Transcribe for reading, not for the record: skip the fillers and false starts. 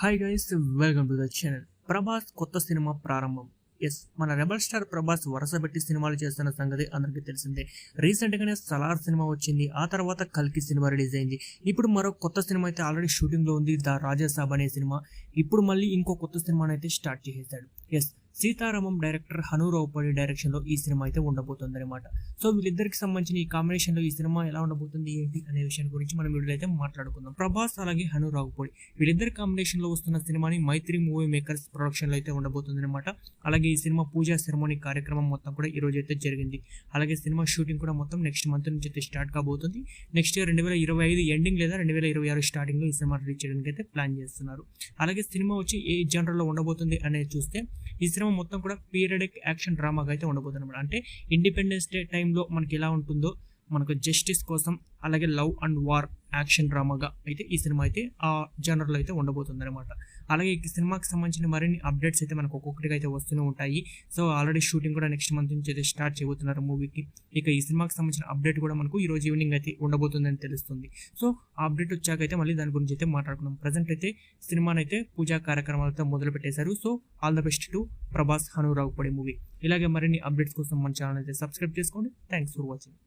Hi guys, welcome to the channel. Prabhas కొత్త cinema ప్రారంభం. Yes, మన రెబల్ స్టార్ ప్రభాస్ వరుస పెట్టి సినిమాలు చేస్తున్న సంగతి అందరికీ తెలిసిందే. రీసెంట్ గానే సలార్ సినిమా వచ్చింది, ఆ తర్వాత కల్కి సినిమా రిలీజ్ అయింది. ఇప్పుడు మరో కొత్త సినిమా అయితే ఆల్రెడీ షూటింగ్ లో ఉంది, ద రాజాసాబ్ అనే సినిమా. ఇప్పుడు మళ్ళీ ఇంకో కొత్త సినిమాని అయితే స్టార్ట్ చేసేసాడు. Yes, Sitaramam director Hanu Ravipudi direction లో ఈ సినిమా అయితే ఉండబోతుంది అనమాట. సో వీళ్ళిద్దరికి సంబంధించిన ఈ కాంబినేషన్ లో ఈ సినిమా ఎలా ఉండబోతుంది ఏంటి అనే విషయం గురించి మనం వీడియోలో అయితే మాట్లాడుకుందాం. ప్రభాస్ అలాగే హను రావుపడి వీళ్ళిద్దరి కాంబినేషన్ లో వస్తున్న సినిమాని మైత్రి మూవీ మేకర్స్ ప్రొడక్షన్ లో అయితే ఉండబోతుంది అనమాట. అలాగే ఈ సినిమా పూజా సెరమోనీ కార్యక్రమం మొత్తం కూడా ఈ రోజు అయితే జరిగింది. అలాగే సినిమా షూటింగ్ కూడా మొత్తం నెక్స్ట్ మంత్ నుంచి అయితే స్టార్ట్ కాబోతుంది. నెక్స్ట్ ఇయర్ 2025 ఎండింగ్ లేదా 2026 స్టార్టింగ్ లో ఈ సినిమా రిలీజ్ చేయడానికి అయితే ప్లాన్ చేస్తున్నారు. అలాగే సినిమా వచ్చి ఏ జనరల్ లో ఉండబోతుంది అనేది చూస్తే ఈ సినిమా మొత్తం కూడా పీరియడిక్ యాక్షన్ డ్రామాగా అయితే ఉండబోతుంది అనమాట. అంటే ఇండిపెండెన్స్ డే టైంలో మనకి ఎలా ఉంటుందో, మనకు జస్టిస్ కోసం, అలాగే లవ్ అండ్ వార్ యాక్షన్ డ్రామాగా అయితే ఈ సినిమా అయితే ఆ జనరల్ అయితే ఉండబోతుంది అనమాట. అలాగే ఈ సినిమాకి సంబంధించిన మరిన్ని అప్డేట్స్ అయితే మనకు ఒక్కొక్కటిగా అయితే వస్తూనే ఉంటాయి. సో ఆల్రెడీ షూటింగ్ కూడా నెక్స్ట్ మంత్ నుంచి అయితే స్టార్ట్ చేయబోతున్నారు మూవీకి. ఇక ఈ సినిమాకి సంబంధించిన అప్డేట్ కూడా మనకు ఈ రోజు ఈవినింగ్ అయితే ఉండబోతుందని తెలుస్తుంది. సో ఆ అప్డేట్ వచ్చాక అయితే మళ్ళీ దాని గురించి అయితే మాట్లాడుకున్నాం. ప్రజెంట్ అయితే సినిమాని అయితే పూజా కార్యక్రమాలతో మొదలు పెట్టేశారు. So all the best to Prabhas Hanu Ravipudi movie. ఇలాగే మరిన్ని అప్డేట్స్ కోసం మన ఛానల్ అయితే సబ్స్క్రైబ్ చేసుకోండి. Thanks for watching.